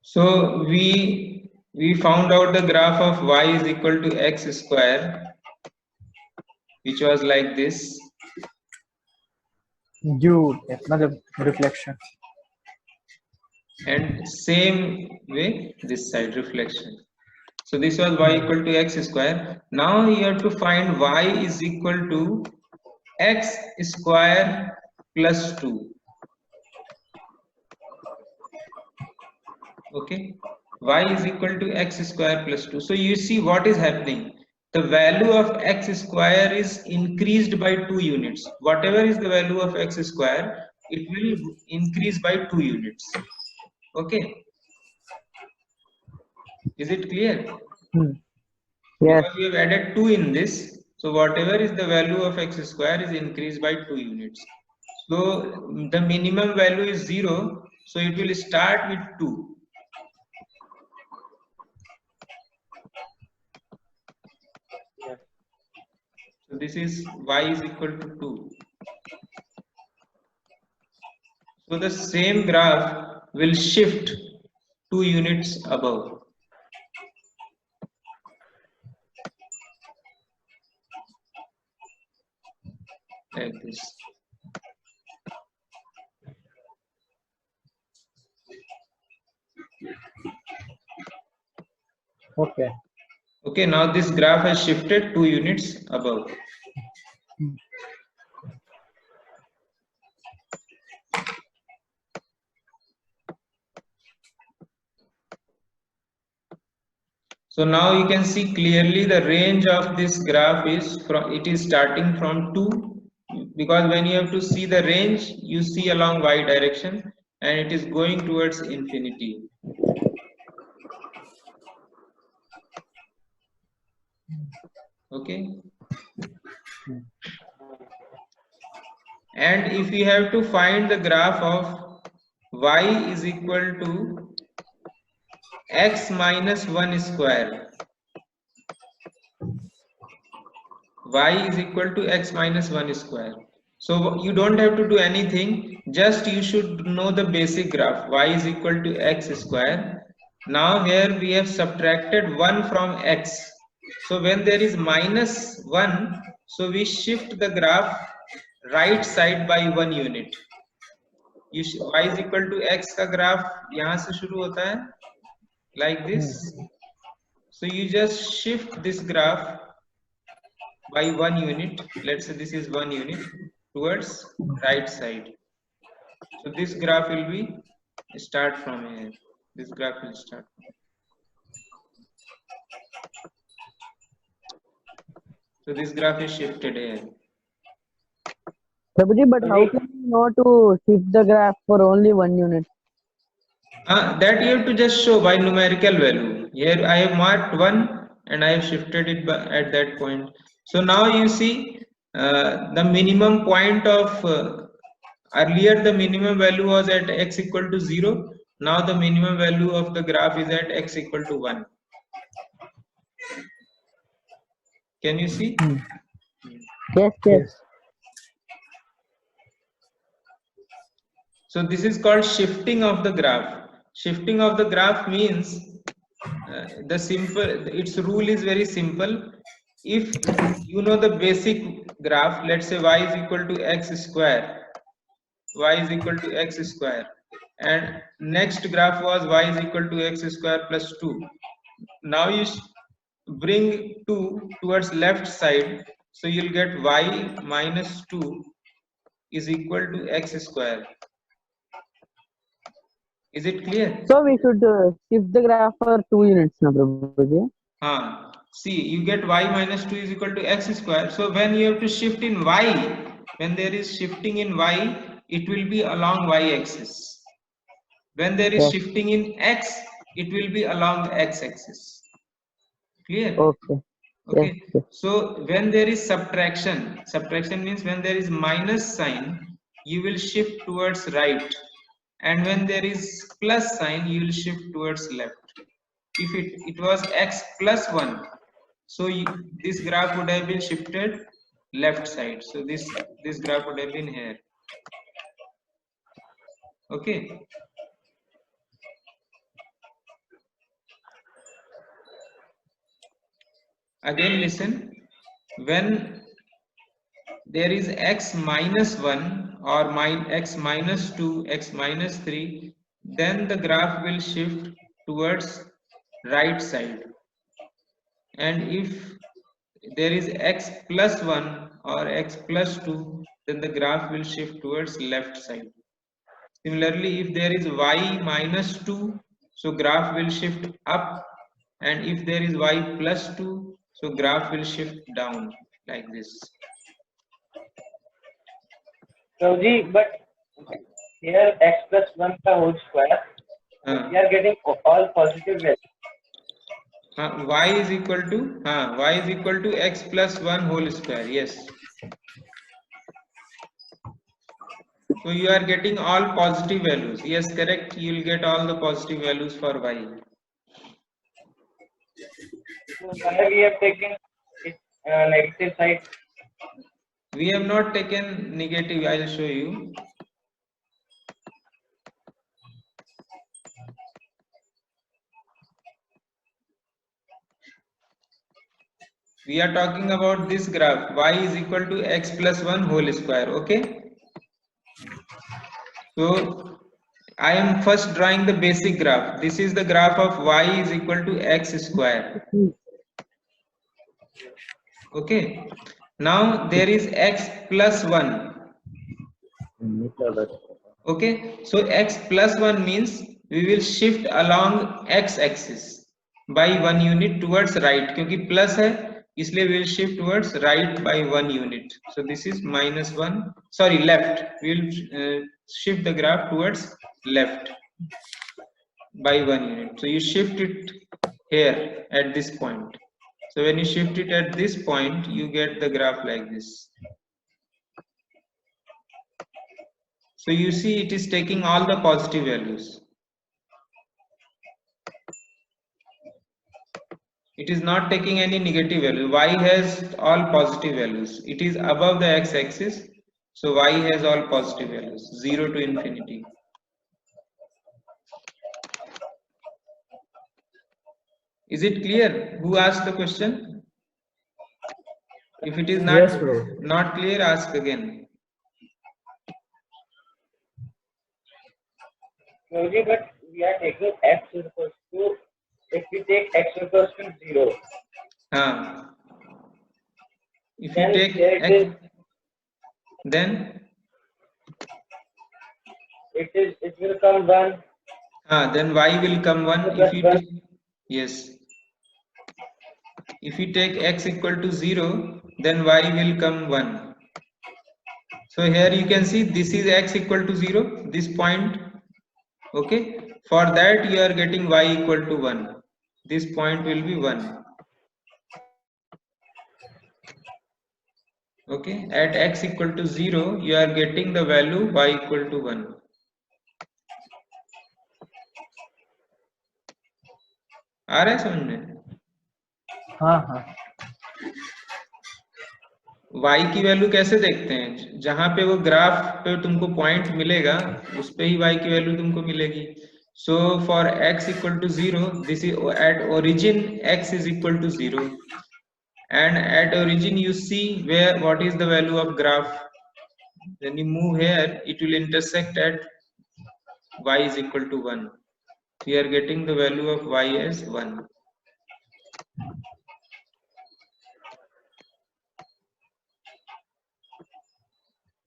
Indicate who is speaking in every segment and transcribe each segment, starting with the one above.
Speaker 1: So we found out the graph of y is equal to x square, which was like this.
Speaker 2: Dude, another reflection.
Speaker 1: And same way this side reflection. So this was y equal to x square. Now you have to find y is equal to x square plus 2. Okay, y is equal to x square plus 2. So you see what is happening. The value of x square is increased by 2 units. Whatever is the value of x square, it will increase by 2 units. Okay, is it clear?
Speaker 3: Yes.
Speaker 1: Because we have added 2 in this, so whatever is the value of x square is increased by 2 units. So the minimum value is 0, so it will start with 2. So this is y is equal to 2. So the same graph will shift 2 units above. Like this.
Speaker 2: Okay.
Speaker 1: Okay, now this graph has shifted 2 units above. So now you can see clearly the range of this graph is from, it is starting from 2, because when you have to see the range, you see along y direction and it is going towards infinity. Okay. And if we have to find the graph of y is equal to x minus 1 square, y is equal to x minus 1 square. So you don't have to do anything, just you should know the basic graph. Y is equal to x square. Now here we have subtracted 1 from x. So when there is minus 1, so we shift the graph right side by 1 unit. Y is equal to x का graph यहाँ से शुरू होता है like this. So you just shift this graph by 1 unit. Let's say this is 1 unit towards right side. So this graph will be start from here. This graph will start. So this graph is shifted here.
Speaker 3: Prabhuji, but how can you know to shift the graph for only 1 unit?
Speaker 1: That you have to just show by numerical value. Here I have marked 1 and I have shifted it at that point. So now you see the minimum point of earlier the minimum value was at x equal to 0. Now the minimum value of the graph is at x equal to 1. Can you see?
Speaker 3: Yes, yes.
Speaker 1: So this is called shifting of the graph. Shifting of the graph means its rule is very simple. If you know the basic graph, let's say y is equal to x square, y is equal to x square, and next graph was y is equal to x square plus 2. Now you bring 2 towards left side, so you'll get y minus 2 is equal to x square. Is it clear?
Speaker 3: So we should shift the graph for 2 units now, Prabhuji.
Speaker 1: See, you get y minus 2 is equal to x square. So when you have to shift in y, when there is shifting in y, it will be along y-axis. When there is shifting in x, it will be along the x-axis. Clear?
Speaker 3: Okay.
Speaker 1: Okay.
Speaker 3: Yes.
Speaker 1: So when there is subtraction means when there is minus sign, you will shift towards right. And when there is plus sign, you will shift towards left. If it was x plus 1, So this graph would have been shifted left side. So this graph would have been here. Okay. Again listen, when there is x minus 1 or x minus 2, x minus 3, then the graph will shift towards right side. And if there is x plus 1 or x plus 2, then the graph will shift towards left side. Similarly, if there is y minus 2, so graph will shift up, and if there is y plus 2, so graph will shift down like this.
Speaker 4: So, but here x plus 1 का whole square, we are getting all positive values.
Speaker 1: Y is equal to x plus 1 whole square. Yes. So you are getting all positive values. Yes, correct. You will get all the positive values for y.
Speaker 4: So why we have taken it negative side?
Speaker 1: We have not taken negative. I will show you. We are talking about this graph. Y is equal to x plus 1 whole square. Okay. So I am first drawing the basic graph. This is the graph of y is equal to x square. Okay. Now there is x plus 1. Okay. So x plus 1 means we will shift along x axis by 1 unit towards right. क्योंकि plus है, इसलिए we will shift towards right by 1 unit. So this is minus 1. Sorry, left. We will shift the graph towards left by 1 unit. So you shift it here at this point. So when you shift it at this point, you get the graph like this. So you see it is taking all the positive values. It is not taking any negative value. Y has all positive values. It is above the x-axis. So y has all positive values, 0 to infinity. Is it clear? Who asked the question? If it is not clear, ask again.
Speaker 4: Okay, but we are taking x equals to, if we take x equals to 0.
Speaker 1: If
Speaker 4: then
Speaker 1: you take x, then
Speaker 4: it will come 1.
Speaker 1: Then y will come 1. If you take, yes. If you take x equal to 0, then y will come 1. So here you can see this is x equal to 0, this point. Okay. For that you are getting y equal to 1. This point will be 1. Okay. At x equal to 0, you are getting the value y equal to 1. आ रहा है समझ में?
Speaker 2: हाँ.
Speaker 1: y की value कैसे देखते हैं? जहां पे वो ग्राफ पे तुमको पॉइंट मिलेगा उस पे ही y की वैल्यू तुमको मिलेगी. So for x equal to 0, this is at origin x is equal to 0, and at origin you see what is the value of graph. When you move here, it will intersect at y is equal to 1. We are getting the value of y as 1.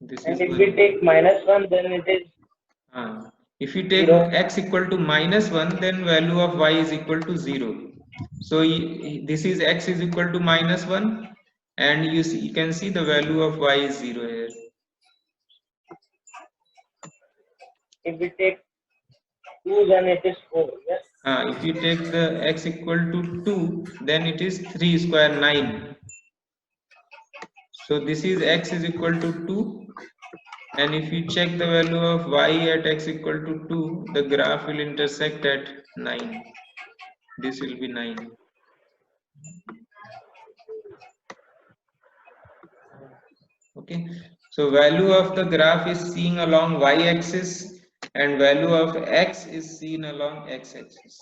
Speaker 1: This
Speaker 4: and
Speaker 1: is
Speaker 4: if
Speaker 1: 1.
Speaker 4: we take minus 1, then it is
Speaker 1: if you take
Speaker 4: 0.
Speaker 1: X equal to minus 1, then value of y is equal to 0. So this is x is equal to minus 1, and you can see the value of y is 0 here.
Speaker 4: If we take 2, then it is 4. Yes.
Speaker 1: If you take the x equal to 2, then it is 3 square 9. So this is x is equal to 2, and if you check the value of y at x equal to 2, the graph will intersect at 9. This will be 9. Okay, so value of the graph is seen along y-axis and value of x is seen along x-axis.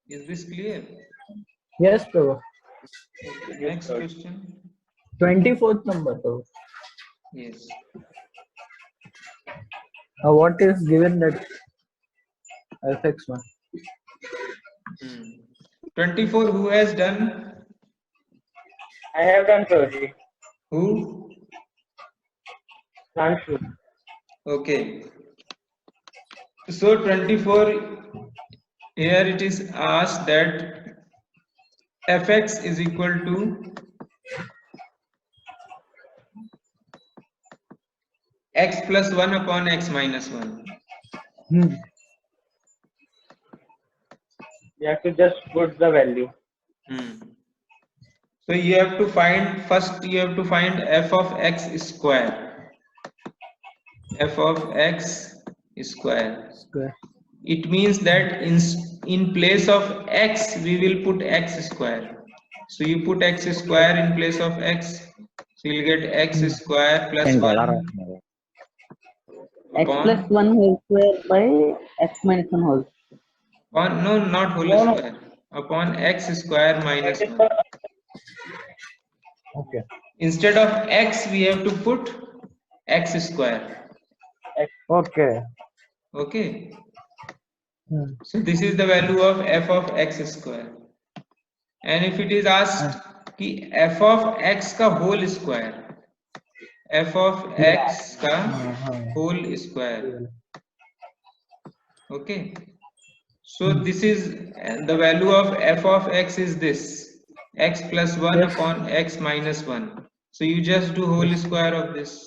Speaker 1: Is this clear?
Speaker 2: Yes, Prabhu.
Speaker 1: Okay,
Speaker 4: Yes,
Speaker 1: next
Speaker 4: sir.
Speaker 1: question.
Speaker 2: 24th number, Prabhu.
Speaker 1: Yes.
Speaker 2: What is given that fx1?
Speaker 1: 24, who has done?
Speaker 4: I have done, Prabhuji.
Speaker 1: Who?
Speaker 4: Anshu.
Speaker 1: Okay. So 24, here it is asked that fx is equal to x plus 1 upon x minus 1.
Speaker 4: You have to just put the value.
Speaker 1: So you have to find, first you have to find f of x square. F of x square.
Speaker 2: Square.
Speaker 1: It means that in place of x we will put x square. So you put x square in place of x. So you'll get x square plus 1
Speaker 3: X plus
Speaker 1: upon
Speaker 3: 1 whole square by x minus 1 whole.
Speaker 1: no, not whole
Speaker 4: No, no.
Speaker 1: square, upon x square minus
Speaker 4: That is
Speaker 1: 1.
Speaker 4: for
Speaker 2: Okay.
Speaker 1: Instead of x we have to put x square.
Speaker 2: Okay.
Speaker 1: Okay. So this is the value of f of x square. And if it is asked ki f of x ka whole square, f of x ka whole square. Okay. So this is the value of f of x is this, x plus 1
Speaker 2: Yes.
Speaker 1: upon x minus 1. So you just do whole square of this.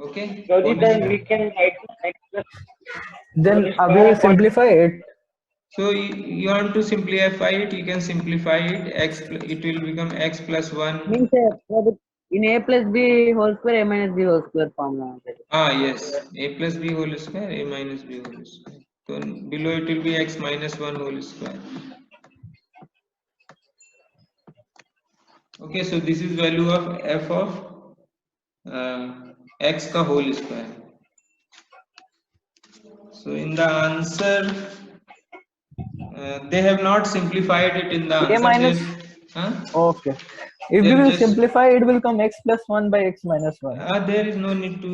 Speaker 1: Okay.
Speaker 4: Prabhuji,
Speaker 1: Whole
Speaker 4: then
Speaker 1: square.
Speaker 4: we can write x plus
Speaker 2: Then
Speaker 4: whole
Speaker 2: we
Speaker 4: square
Speaker 2: will
Speaker 4: upon
Speaker 2: simplify it.
Speaker 1: So you want to simplify it, you can simplify it, it will become x plus 1.
Speaker 3: Means in a plus b whole square, a minus b whole square formula.
Speaker 1: Yes, a plus b whole square, a minus b whole square. So below it will be x minus 1 whole square. Okay, so this is value of f of x ka whole square. So in the answer, they have not simplified it in the
Speaker 2: A
Speaker 1: answer.
Speaker 2: minus. Okay. If we
Speaker 1: They've
Speaker 2: will
Speaker 1: just
Speaker 2: simplify, it will come x plus 1 by x minus 1.
Speaker 1: there is no need to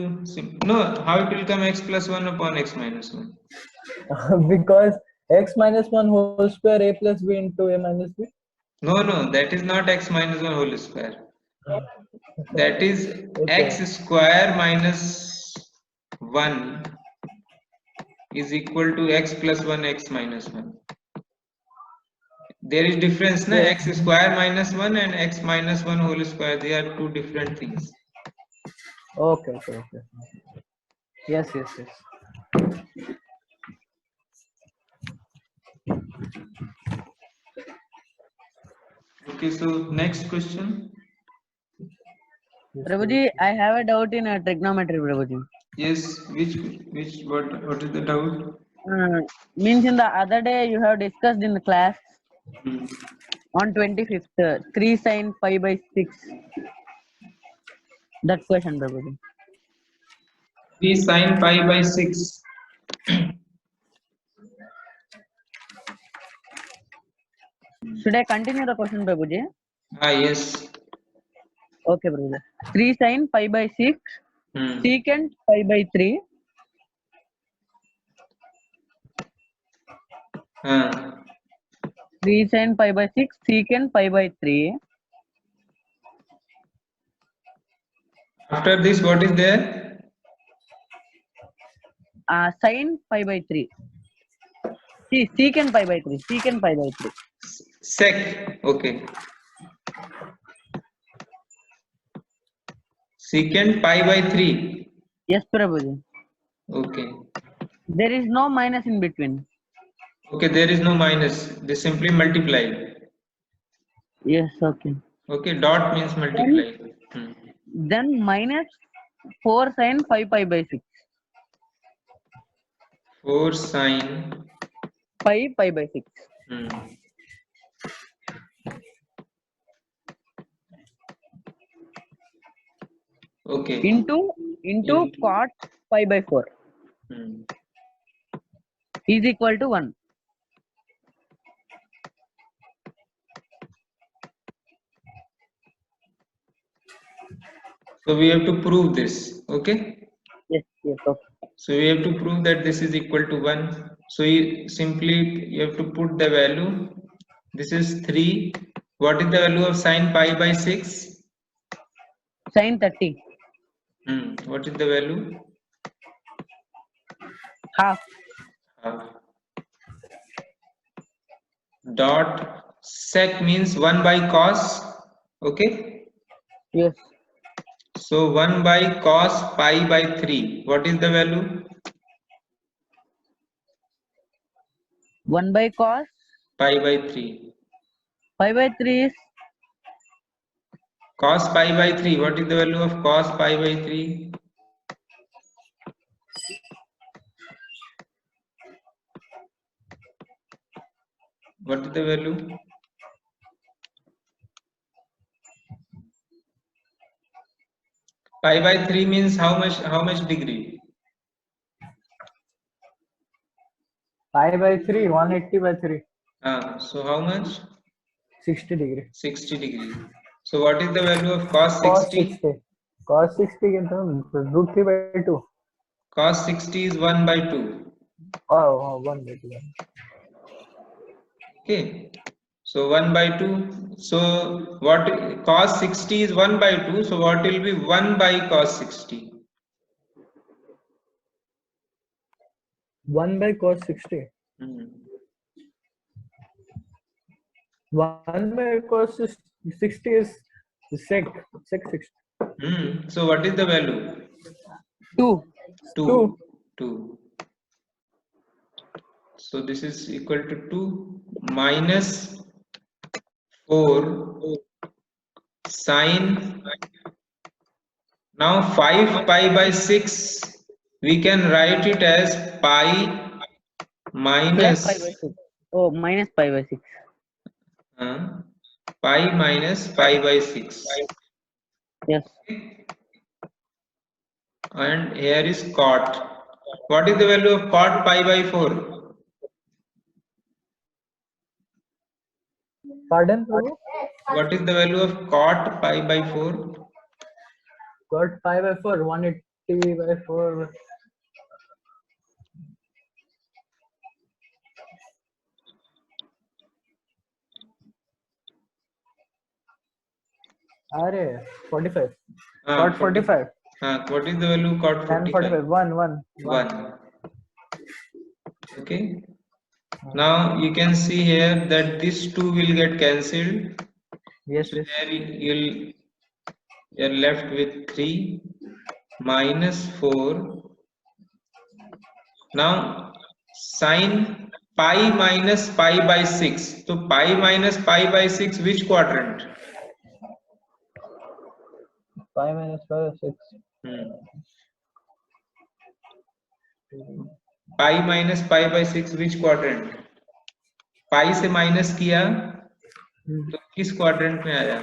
Speaker 1: how it will come x plus 1 upon x minus 1.
Speaker 2: Because x minus 1 whole square a plus b into a minus b.
Speaker 1: No, that is not x minus 1 whole square. That is
Speaker 2: Okay.
Speaker 1: x square minus 1 is equal to x plus 1 x minus 1. There is difference, na?
Speaker 2: Yes.
Speaker 1: X square minus 1 and x minus 1 whole square. They are two different things.
Speaker 2: Okay. Yes.
Speaker 1: Okay, so next question.
Speaker 3: Prabhuji, I have a doubt in trigonometry, Prabhuji.
Speaker 1: Yes, what is the doubt?
Speaker 3: Means in the other day you have discussed in the class on 25th, 3 sin pi by 6. That question, Prabhuji.
Speaker 1: 3 sin pi by 6.
Speaker 3: Should I continue the question, Prabhuji?
Speaker 1: Yes.
Speaker 3: Okay, Prabhuji. 3 sin pi by 6, secant pi by 3. 3 sin pi by 6, secant pi by 3.
Speaker 1: After this, what is there?
Speaker 3: Sin pi by 3. Secant pi by 3. Secant pi by 3.
Speaker 1: Sec. Okay. Secant pi by 3.
Speaker 3: Yes, Prabhuji.
Speaker 1: Okay.
Speaker 3: There is no minus in between.
Speaker 1: Okay, there is no minus. They simply multiply.
Speaker 3: Yes, okay.
Speaker 1: Okay, dot means multiply.
Speaker 3: Then minus 4 sin 5 pi by 6.
Speaker 1: 4 sine
Speaker 3: 5 pi by 6.
Speaker 1: Okay.
Speaker 3: Into cot pi by 4 is equal to 1.
Speaker 1: So we have to prove this. Okay.
Speaker 3: Yes, okay.
Speaker 1: So we have to prove that this is equal to 1. So you have to put the value. This is 3. What is the value of sine pi by 6?
Speaker 3: Sin 30.
Speaker 1: What is the value?
Speaker 3: Half.
Speaker 1: Dot sec means 1 by cos. Okay.
Speaker 3: Yes.
Speaker 1: So 1 by cos pi by 3. What is the value?
Speaker 3: 1 by cos
Speaker 1: Pi by 3.
Speaker 3: pi by 3 is
Speaker 1: Cos pi by 3. What is the value of cos pi by 3? What is the value? Pi by 3 means how much degree?
Speaker 2: Pi by 3, 180 by 3.
Speaker 1: So how much?
Speaker 2: 60 degree.
Speaker 1: 60 degree. So what is the value of cos
Speaker 2: Cos
Speaker 1: 60?
Speaker 2: 60. Cos 60 root 3 by 2.
Speaker 1: Cos 60 is 1 by 2.
Speaker 2: Oh, 1 by 2.
Speaker 1: Okay. So 1 by 2. So what cos 60 is 1 by 2. So what will be 1 by cos 60?
Speaker 2: 1 by cos 60. 1 by cos 60 is sec 60.
Speaker 1: So what is the value?
Speaker 3: 2.
Speaker 1: 2. So this is equal to 2 minus 4 sine. Now 5 pi by 6 we can write it as pi minus
Speaker 3: Plus pi by 6. Oh, minus pi by 6.
Speaker 1: Pi minus pi by 6.
Speaker 3: Yes.
Speaker 1: And here is cot. What is the value of cot pi by 4?
Speaker 2: Pardon, Prabhu?
Speaker 1: What is the value of cot pi by 4?
Speaker 2: Got pi by 4, 180 by 4. Are 45. Cot 45.
Speaker 1: What is the value of cot 45? 1. Okay. Now you can see here that this 2 will get cancelled.
Speaker 2: Yes,
Speaker 1: So
Speaker 2: yes.
Speaker 1: there you're left with 3 minus 4. Now sine pi minus pi by 6. So pi minus pi by 6, which quadrant?
Speaker 2: Pi minus pi by 6.
Speaker 1: Pi minus pi by 6, which quadrant? पाई से minus किया तो किस quadrant में आया?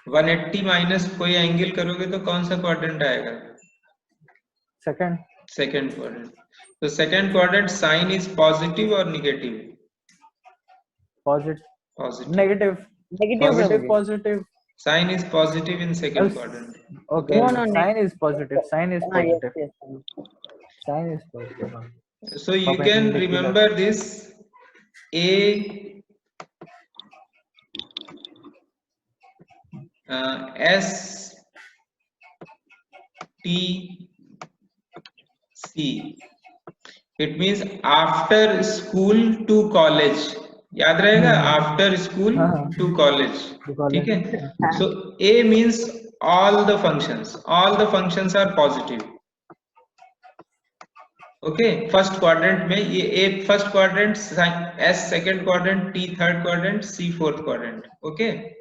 Speaker 1: One 180 minus कोई angle करोगे तो कौन सा क्वाड्रेंट आएगा? Second quadrant. तो second quadrant sine is positive और negative?
Speaker 2: Positive. Negative. Positive.
Speaker 1: Sign is positive in second quadrant.
Speaker 2: Okay.
Speaker 3: No,
Speaker 2: Sign is positive. Sign is positive.
Speaker 3: Yes.
Speaker 2: Sign is positive.
Speaker 1: So you can remember this A S T C. It means after school to college. याद रहेगा? After school to college. ठीक है? So A means all the functions. All the functions are positive. Okay. First quadrant में ये A first quadrant, S second quadrant, T third quadrant, C fourth quadrant. Okay.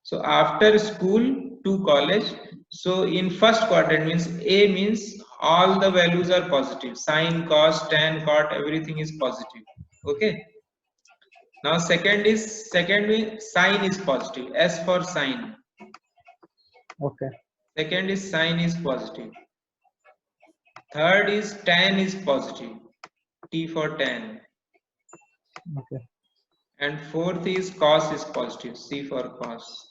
Speaker 1: So after school to college, so in first quadrant means A means all the values are positive, sine, cos, tan, cot, everything is positive. Okay. Now second way sine is positive, S for sine.
Speaker 2: Okay.
Speaker 1: Second is sine is positive. Third is tan is positive, T for tan.
Speaker 2: Okay.
Speaker 1: And fourth is cos is positive, C for cos.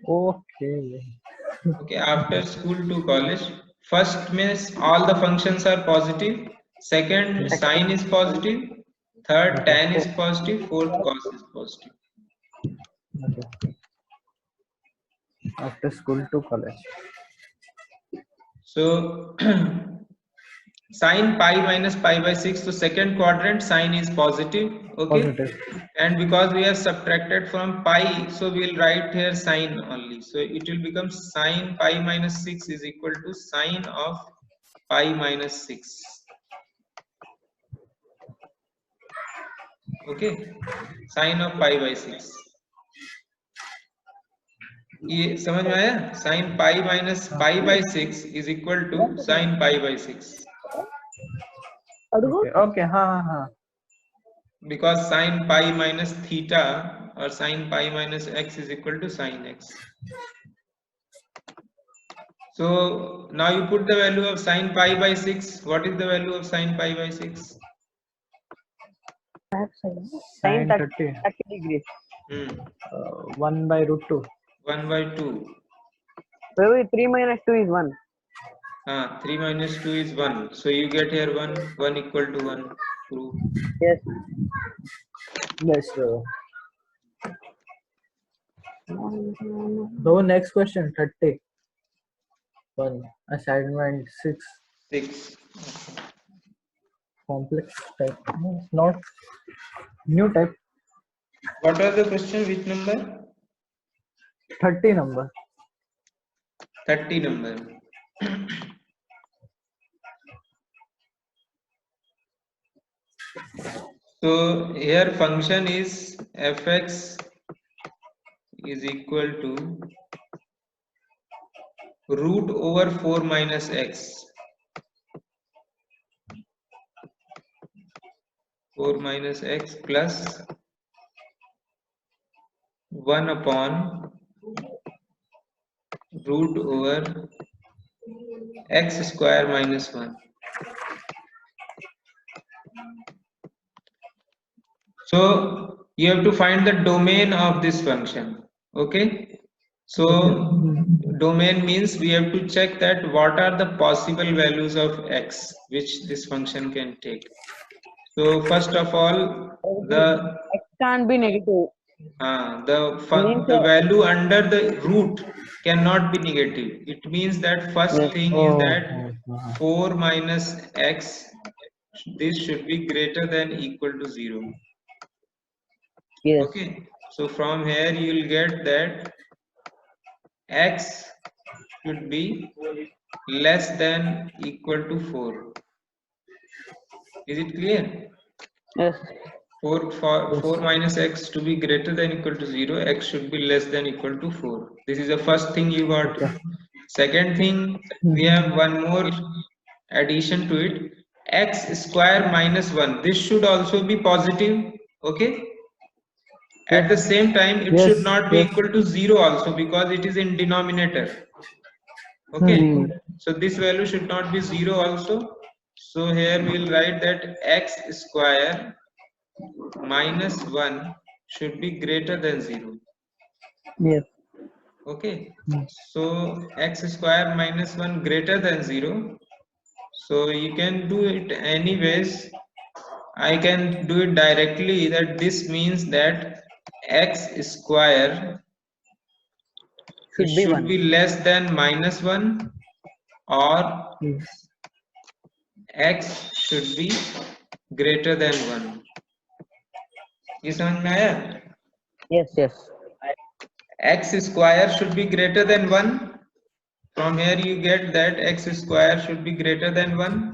Speaker 2: Okay.
Speaker 1: Okay, after school to college, first means all the functions are positive. Second, sine is positive. Third, tan is positive. Fourth, cos is positive.
Speaker 2: Okay. After school to college.
Speaker 1: So sine pi minus pi by 6, so second quadrant sine is positive. Okay.
Speaker 2: Positive.
Speaker 1: And because we have subtracted from pi, so we'll write here sine only. So it will become sine pi minus 6 is equal to sine of pi minus 6. Okay, sine of pi by 6. ये समझ में आया? Sin pi minus pi by 6 is equal to sin pi by 6.
Speaker 2: Okay. Okay. हाँ.
Speaker 1: Because sin pi minus theta or sin pi minus x is equal to sin x. So now you put the value of sin pi by 6. What is the value of sin pi by 6?
Speaker 3: Sin
Speaker 2: 30.
Speaker 3: 30 degrees.
Speaker 2: 1 by root 2.
Speaker 1: 1 by 2.
Speaker 3: So 3 minus 2 is 1.
Speaker 1: 3 minus 2 is 1. So you get here 1. 1 equal to 1. Prove.
Speaker 3: Yes.
Speaker 2: Yes. So next question 30. 1. Assignment 6.
Speaker 1: 6.
Speaker 2: Complex type. No, it's not new type.
Speaker 1: What was the question? Which number?
Speaker 2: 30 number.
Speaker 1: 30 number. So here function is fx is equal to root over 4 minus x. 4 minus x plus 1 upon root over x square minus 1. So you have to find the domain of this function. Okay. So domain means we have to check that what are the possible values of x which this function can take. So first of all, the
Speaker 3: X can't be negative.
Speaker 1: the value under the root cannot be negative. It means that first thing is that 4 minus x, this should be greater than equal to 0.
Speaker 3: Yes.
Speaker 1: Okay, so from here you will get that x should be less than equal to 4. Is it clear?
Speaker 3: Yes.
Speaker 1: 4 minus x to be greater than equal to 0, x should be less than equal to 4. This is the first thing you got. Second thing, we have one more addition to it, x square minus 1. This should also be positive. Okay. At the same time, it should not be equal to 0 also, because it is in denominator. Okay. So this value should not be 0 also. So here we will write that x square minus 1 should be greater than 0.
Speaker 3: Yes.
Speaker 1: Okay. So x square minus 1 greater than 0. So you can do it anyways. I can do it directly, that this means that x square should be less than minus 1, or x should be greater than 1. ये समझ में आया?
Speaker 3: Yes, yes.
Speaker 1: X square should be greater than 1. From here you get that x square should be greater than 1.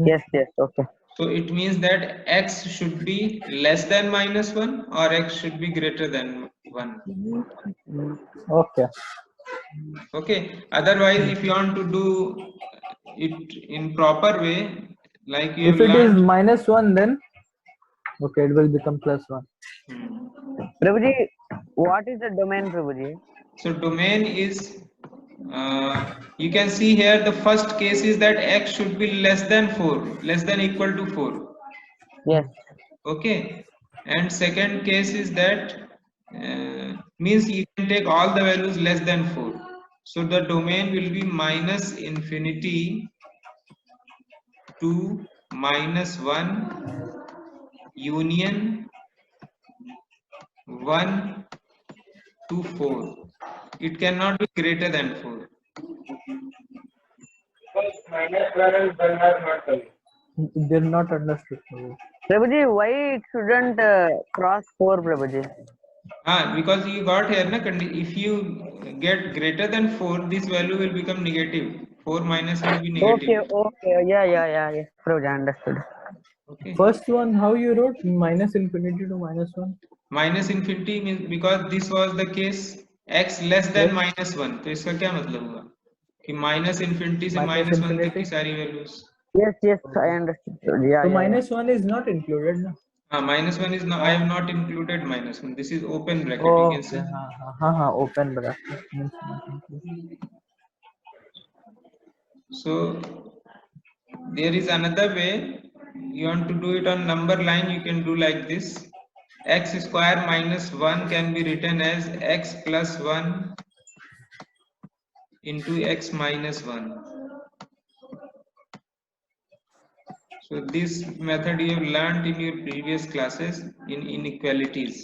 Speaker 3: Yes, yes. Okay.
Speaker 1: So it means that x should be less than minus 1 or x should be greater than 1.
Speaker 2: Okay.
Speaker 1: Okay. Otherwise, if you want to do it in proper way, like you
Speaker 2: If
Speaker 1: have
Speaker 2: it is
Speaker 1: learned.
Speaker 2: -1, then okay, it will become +1.
Speaker 3: Prabhuji, what is the domain, Prabhuji?
Speaker 1: So domain is, you can see here the first case is that x should be less than 4, less than equal to 4.
Speaker 3: Yes.
Speaker 1: Okay. And second case is that means you can take all the values less than 4. So the domain will be -infinity to -1 union 1 to 4. It cannot be greater than 4.
Speaker 4: Because -1 and 1 are not coming.
Speaker 2: They're not understood.
Speaker 3: Prabhuji, why it shouldn't cross 4, Prabhuji?
Speaker 1: Because you got here, if you get greater than 4, this value will become negative. 4 minus will be
Speaker 3: Okay,
Speaker 1: negative.
Speaker 3: okay. Yeah. Yes, Prabhuji, understood.
Speaker 1: Okay.
Speaker 2: First one, how you wrote -infinity to -1?
Speaker 1: Minus infinity means because this was the case x less than -1. तो इसका क्या मतलब हुआ कि minus infinity से
Speaker 2: Minus
Speaker 1: -1 तक की
Speaker 2: infinity.
Speaker 1: सारी values.
Speaker 3: Yes, I understood. Yeah.
Speaker 2: So -1 is not included, no?
Speaker 1: -1 is not. I have not included -1. This is open bracket. You can
Speaker 2: Okay.
Speaker 1: see.
Speaker 2: Open bracket. Means not included.
Speaker 1: So there is another way. You want to do it on number line, you can do like this. X square minus 1 can be written as x plus 1 into x minus 1. So this method you have learned in your previous classes in inequalities.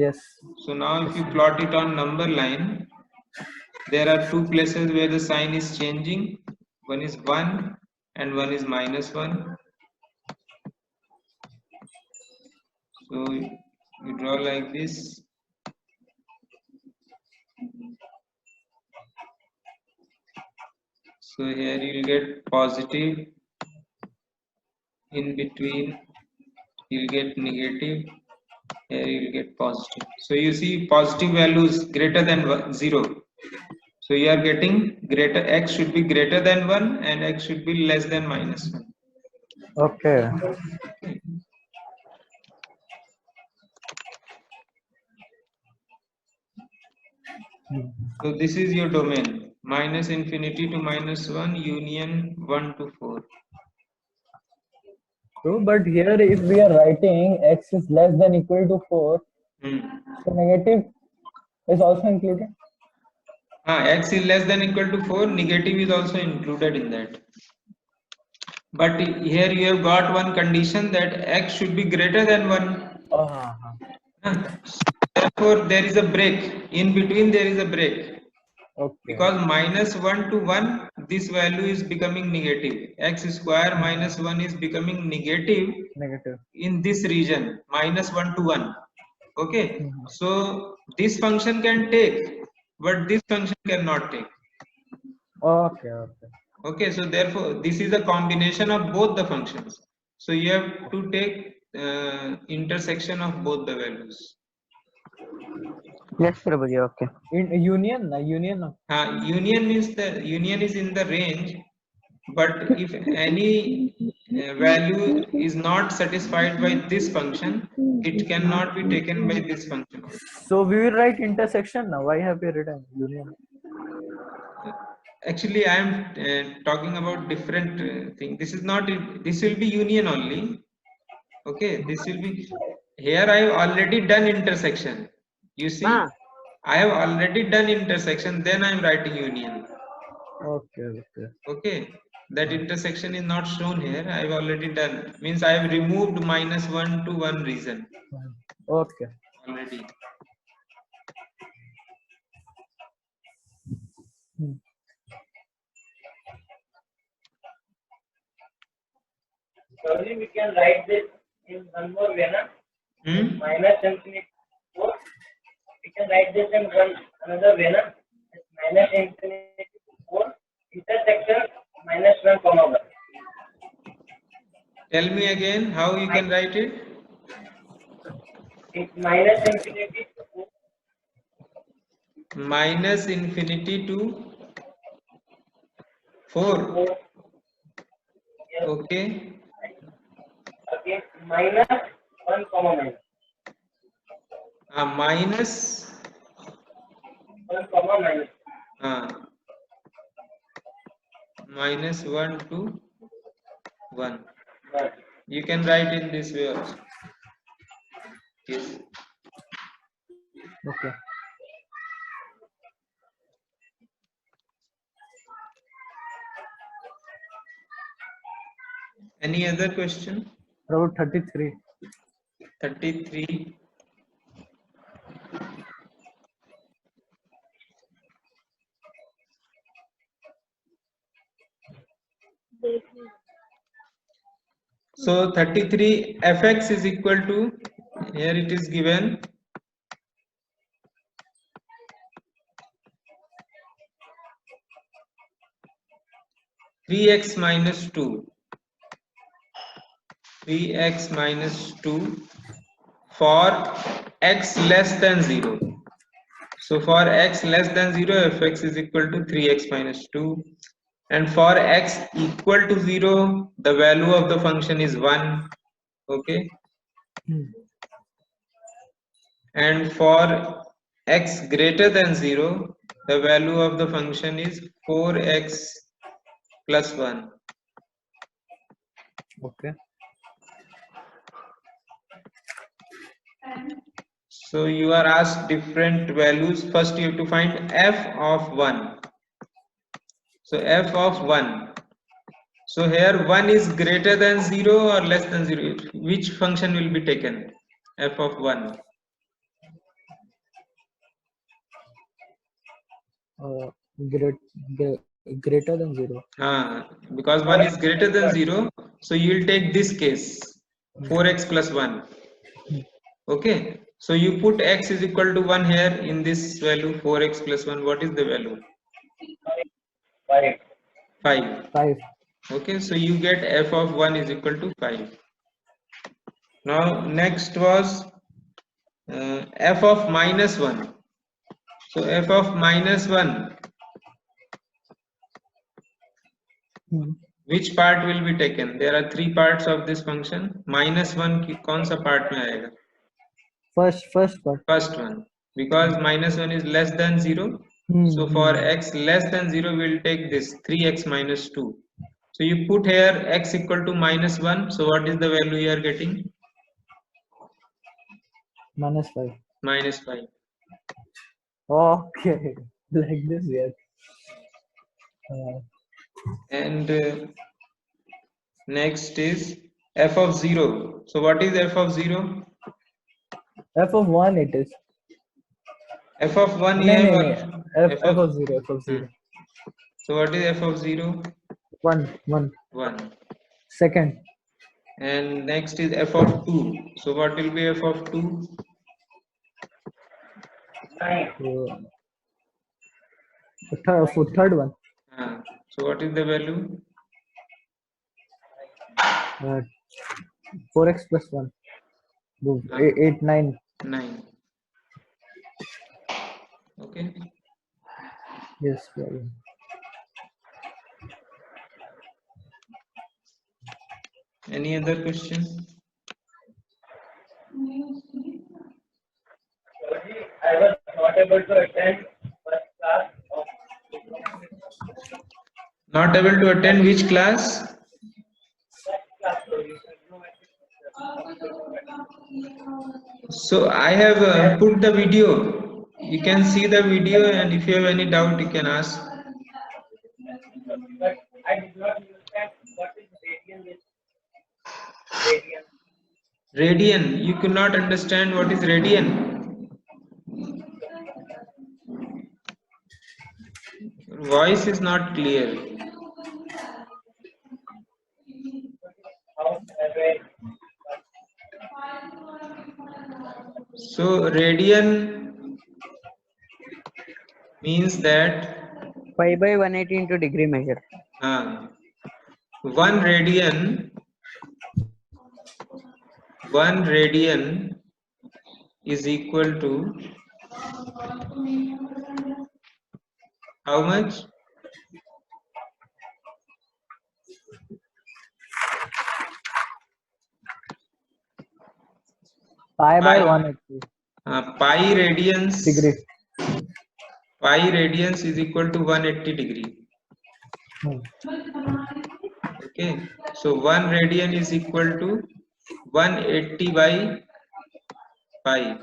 Speaker 2: Yes.
Speaker 1: So now if you plot it on number line, there are two places where the sign is changing. One is 1 and one is -1. So you draw like this. So here you will get positive, in between you will get negative, here you will get positive. So you see positive values greater than 0. So you are getting greater, x should be greater than 1 and x should be less than -1.
Speaker 2: Okay.
Speaker 1: So this is your domain, -infinity to -1 union 1 to 4.
Speaker 2: True, but here if we are writing x is less than equal to 4, so negative is also included.
Speaker 1: X is less than equal to 4, negative is also included in that. But here you have got one condition that x should be greater than 1. Therefore, there is a break. In between, there is a break.
Speaker 2: Okay.
Speaker 1: Because -1 to 1, this value is becoming negative. X square minus 1 is becoming negative in this region, -1 to 1. Okay. So this function can take, but this function cannot take.
Speaker 2: Okay.
Speaker 1: Okay, so therefore this is a combination of both the functions. So you have to take intersection of both the values.
Speaker 3: Yes, Prabhuji, okay.
Speaker 2: Union.
Speaker 1: Union means the union is in the range, but if any value is not satisfied by this function, it cannot be taken by this function.
Speaker 2: So we will write intersection now. Why have you written union?
Speaker 1: Actually, I am talking about different thing. This is not. This will be union only. Okay, this will be. Here I have already done intersection. You see, I have already done intersection. Then I am writing union. Okay. That intersection is not shown here. I have already done. Means I have removed -1 to 1 reason.
Speaker 2: Okay.
Speaker 1: Already.
Speaker 4: Probably we can write this in one more way, na? -infinity 4. We can write this in another way, na? -infinity 4 intersection -1, 1.
Speaker 1: Tell me again how you can write it.
Speaker 4: minus infinity to 4.
Speaker 1: Minus infinity to 4.
Speaker 4: 4. Yes.
Speaker 1: Okay.
Speaker 4: Again, minus 1 comma minus.
Speaker 1: Minus
Speaker 4: 1 comma minus.
Speaker 1: Minus 1 to 1.
Speaker 4: 1.
Speaker 1: You can write in this way also. Yes.
Speaker 2: Okay.
Speaker 1: Any other question?
Speaker 2: About 33.
Speaker 1: 33. So 33 fx is equal to, here it is given, three x minus 2 for x less than 0. So for x less than 0, fx is equal to 3x minus 2. And for x equal to 0, the value of the function is 1. Okay. And for x greater than 0, the value of the function is 4x plus 1.
Speaker 2: Okay.
Speaker 1: So you are asked different values. First you have to find f of 1. So f of 1. So here 1 is greater than 0 or less than 0. Which function will be taken? F of 1.
Speaker 2: Greater than 0.
Speaker 1: Because 1 is greater than 0. So you will take this case. 4x plus 1. Okay. So you put x is equal to 1 here in this value 4x plus 1. What is the value?
Speaker 4: 5.
Speaker 1: 5.
Speaker 2: 5.
Speaker 1: Okay. So you get f of 1 is equal to 5. Now next was f of minus 1. So f of minus 1. Which part will be taken? There are three parts of this function. Minus 1 कौन सा part में आएगा?
Speaker 2: First part.
Speaker 1: First one. Because minus 1 is less than 0. So for x less than 0, we will take this 3x minus 2. So you put here x equal to minus 1. So what is the value you are getting?
Speaker 2: Minus 5.
Speaker 1: Minus 5.
Speaker 2: Okay. Like this, yes.
Speaker 1: And next is f of 0. So what is f of 0?
Speaker 2: F of 1 it is.
Speaker 1: F of 1
Speaker 2: No,
Speaker 1: here.
Speaker 2: no. F of 0. F of 0.
Speaker 1: So what is f of 0?
Speaker 2: 1. 1.
Speaker 1: 1.
Speaker 2: Second.
Speaker 1: And next is f of 2. So what will be f of 2?
Speaker 4: 9.
Speaker 2: Third one.
Speaker 1: So what is the value?
Speaker 2: 4x plus 1. 8, 9.
Speaker 1: 9. Okay.
Speaker 2: Yes. Well.
Speaker 1: Any other question?
Speaker 4: I was not able to attend first class of
Speaker 1: Not able to attend which class?
Speaker 4: first class. So you can know
Speaker 1: So I have put the video. You can see the video, and if you have any doubt, you can ask.
Speaker 4: but I did not understand what is radian. Radian.
Speaker 1: Radian. You could not understand what is radian. Your voice is not clear.
Speaker 4: How away.
Speaker 1: So radian means that
Speaker 3: Pi by 180 into degree measure.
Speaker 1: 1 radian is equal to how much?
Speaker 2: Pi by 180
Speaker 1: pi radians
Speaker 2: degree.
Speaker 1: Pi radians is equal to 180 degree. Okay, so 1 radian is equal to 180 by pi.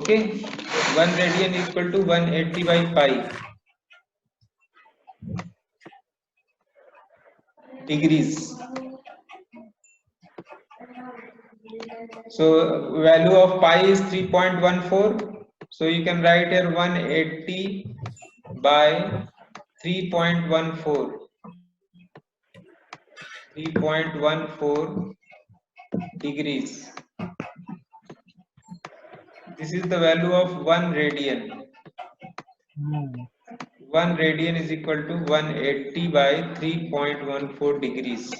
Speaker 1: Okay, 1 radian is equal to 180 by pi degrees. So value of pi is 3.14. So you can write here 180 by 3.14. 3.14 degrees. This is the value of 1 radian. 1 radian is equal to 180 by 3.14 degrees.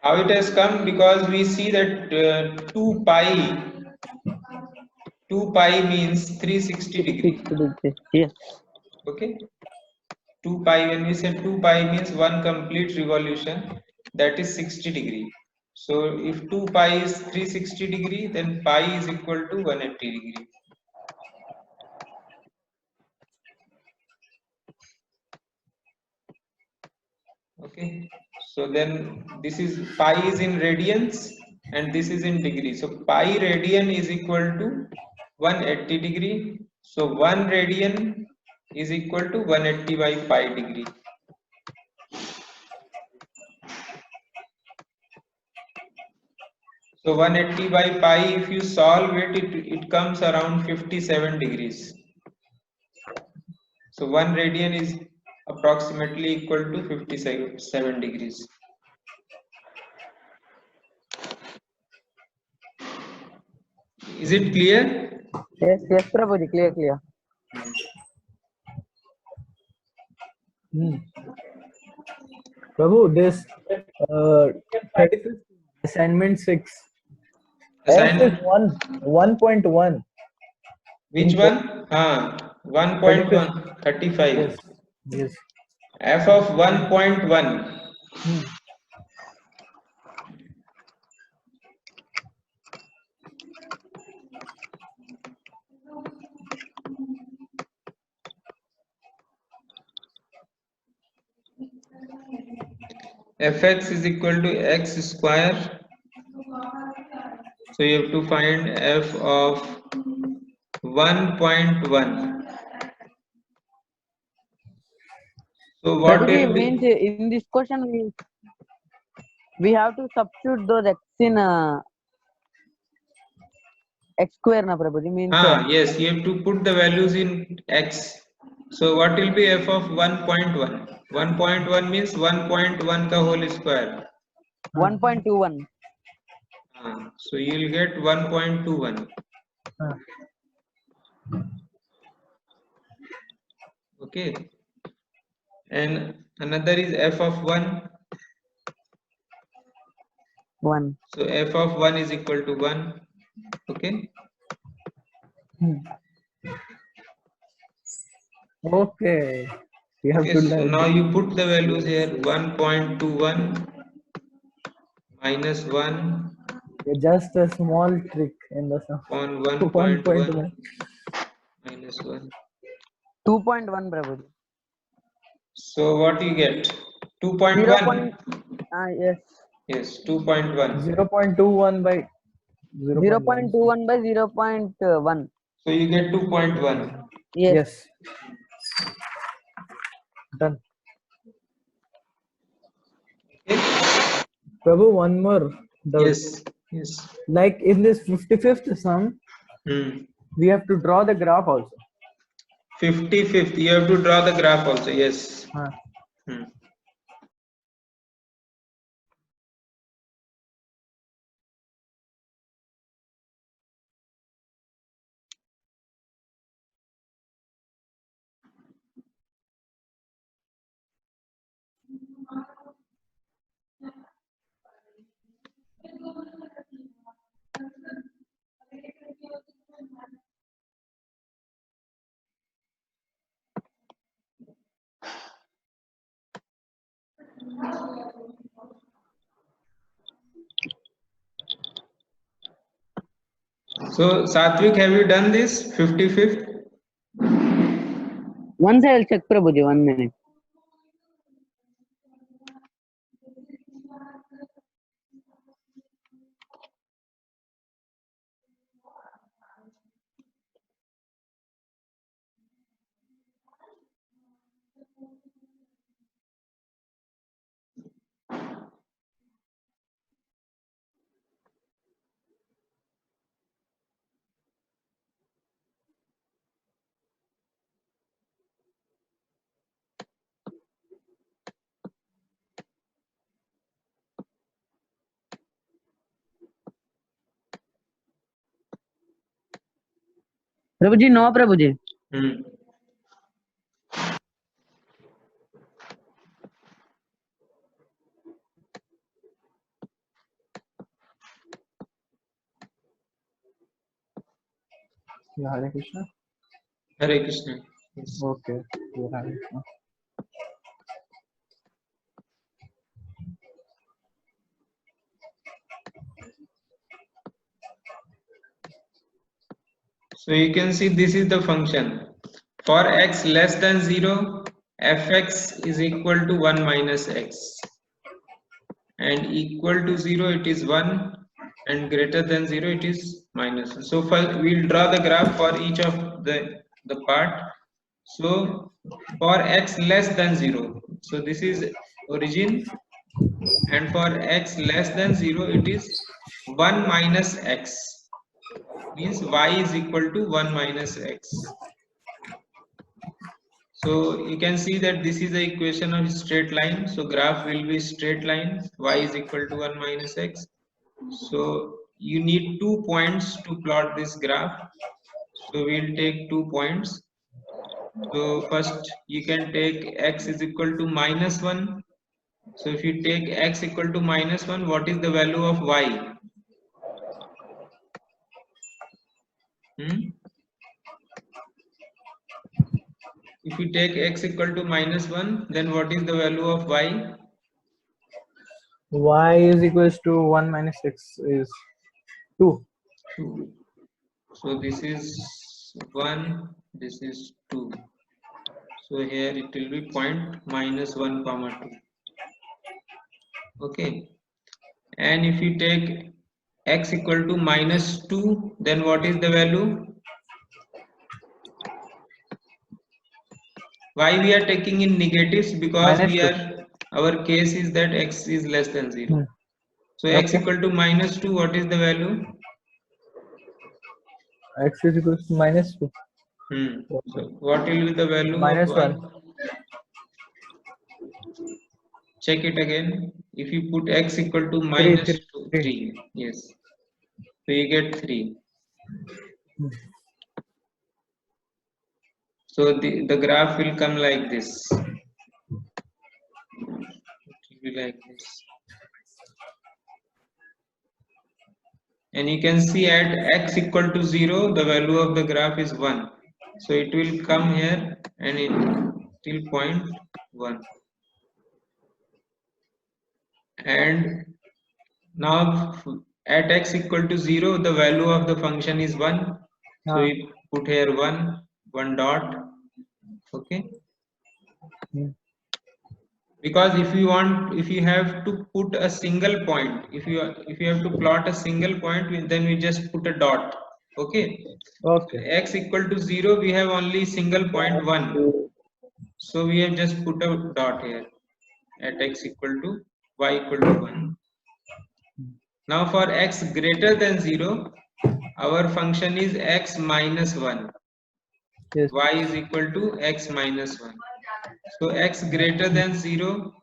Speaker 1: How it has come? Because we see that 2 pi means 360 degrees.
Speaker 3: Yes.
Speaker 1: Okay. 2 pi, when we say 2 pi means one complete revolution, that is 60 degree. So if 2 pi is 360 degree, then pi is equal to 180 degree. Okay, so then this is pi is in radians and this is in degree. So pi radian is equal to 180 degree. So 1 radian is equal to 180 by pi degree. So 180 by pi, if you solve it, it comes around 57 degrees. So 1 radian is approximately equal to 57 degrees. Is it clear?
Speaker 3: Yes, Prabhuji, clear.
Speaker 2: Prabhu, this 35th assignment 6.
Speaker 1: Assignment.
Speaker 2: F is 1.1.
Speaker 1: Which one? 1.1, 35.
Speaker 2: Yes.
Speaker 1: F of 1.1. Fx is equal to x square. So you have to find f of 1.1. So what
Speaker 3: Prabhuji,
Speaker 1: will be?
Speaker 3: means in this question we have to substitute those x in x square, na Prabhuji? Means
Speaker 1: Yes, you have to put the values in x. So what will be f of 1.1? 1.1 means 1.1 ka whole square.
Speaker 3: 1.21.
Speaker 1: So you will get 1.21. Okay. And another is f of 1.
Speaker 3: 1.
Speaker 1: So f of 1 is equal to 1. Okay.
Speaker 2: Okay. You have
Speaker 1: Okay,
Speaker 2: to
Speaker 1: so now you put the values here. 1.21 minus 1
Speaker 2: just a small trick in the sum.
Speaker 1: on 1.1 minus 1.
Speaker 3: 2.1, Prabhuji.
Speaker 1: So what you get? 2.1.
Speaker 3: Yes.
Speaker 1: Yes, 2.1.
Speaker 2: 0.21 by
Speaker 3: 0.21 by 0.1.
Speaker 1: So you get 2.1.
Speaker 3: Yes.
Speaker 2: Done.
Speaker 1: Okay.
Speaker 2: Prabhu, one more doubt.
Speaker 1: Yes.
Speaker 2: Like in this 55th sum, we have to draw the graph also.
Speaker 1: 55th, you have to draw the graph also. Yes. So Satvik, have you done this 55th?
Speaker 3: Once I will check, Prabhuji. 1 minute. Prabhuji, no, Prabhuji.
Speaker 2: Hare Krishna.
Speaker 1: Hare Krishna. Yes.
Speaker 2: Okay. Hare Krishna.
Speaker 1: So you can see this is the function. For x less than 0, fx is equal to 1 minus x. And equal to 0 it is 1, and greater than 0 it is minus 1. So first we'll draw the graph for each of the part. So for x less than 0, so this is origin, and for x less than 0 it is 1 minus x, means y is equal to 1 minus x. So you can see that this is the equation of straight line. So graph will be straight line, y is equal to 1 minus x. So you need 2 points to plot this graph. So we'll take 2 points. So first you can take x is equal to minus 1. So if you take x equal to minus 1, what is the value of y? If you take x equal to minus 1, then what is the value of y?
Speaker 2: Y is equals to 1 minus x is 2.
Speaker 1: 2. So this is 1, this is 2. So here it will be point minus 1 comma 2. Okay. And if you take x equal to minus 2, then what is the value? Why we are taking in negatives? Because
Speaker 2: Minus
Speaker 1: we
Speaker 2: 2.
Speaker 1: are, our case is that x is less than 0. So x
Speaker 2: Okay.
Speaker 1: equal to minus 2, what is the value?
Speaker 2: X is equals to minus 2.
Speaker 1: So what will be the value
Speaker 2: Minus
Speaker 1: of y?
Speaker 2: 1.
Speaker 1: Check it again. If you put x equal to minus 3, yes. So you get 3. So the graph will come like this. It will be like this. And you can see at x equal to 0, the value of the graph is 1. So it will come here and it till point 1. And now at x equal to 0, the value of the function is 1. So we put here 1 dot. Okay. Because if you have to put a single point, if you have to plot a single point, then we just put a dot. Okay.
Speaker 2: Okay.
Speaker 1: So x equal to 0, we have only single point 1. So we have just put a dot here at x equal to y equal to 1. Now for x greater than 0, our function is x minus 1.
Speaker 2: Yes.
Speaker 1: Y is equal to x minus 1. So x greater than 0,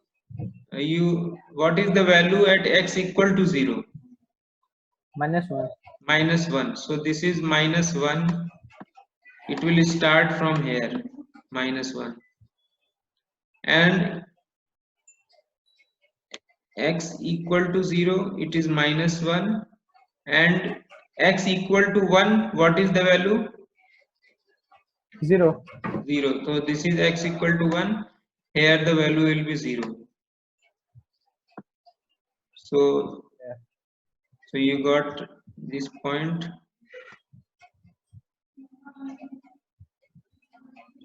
Speaker 1: what is the value at x equal to 0?
Speaker 2: Minus 1.
Speaker 1: Minus 1. So this is minus 1. It will start from here, minus 1. And x equal to 0, it is minus 1. And x equal to 1, what is the value?
Speaker 2: 0.
Speaker 1: 0. So this is x equal to 1. Here the value will be 0. So so you got this point.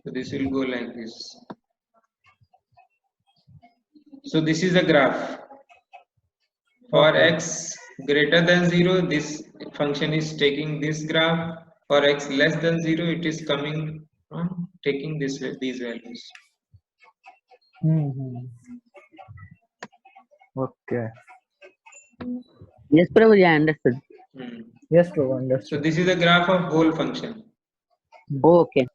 Speaker 1: So this will go like this. So this is a graph. For x greater than 0, this function is taking this graph. For x less than 0, it is coming from taking these values.
Speaker 2: Okay.
Speaker 3: Yes, Prabhuji, I understood.
Speaker 2: Yes, Prabhu,
Speaker 1: So
Speaker 2: understood.
Speaker 1: this is a graph of whole function.
Speaker 3: Oh, okay.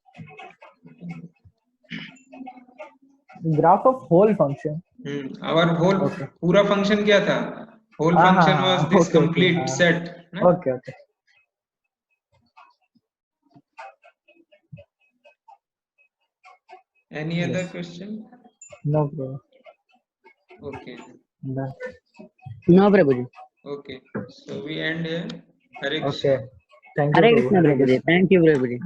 Speaker 2: Graph of whole function.
Speaker 1: Our whole पूरा function क्या था? Whole function was this complete set. No?
Speaker 2: Okay.
Speaker 1: Any other question?
Speaker 2: No, Prabhu.
Speaker 1: Okay.
Speaker 2: Done.
Speaker 3: No, Prabhuji.
Speaker 1: Okay. So we end here. Hare Krishna.
Speaker 2: Okay. Thank you,
Speaker 3: Hare
Speaker 2: Prabhu.
Speaker 3: Krishna, Prabhuji. Thank you, Prabhuji.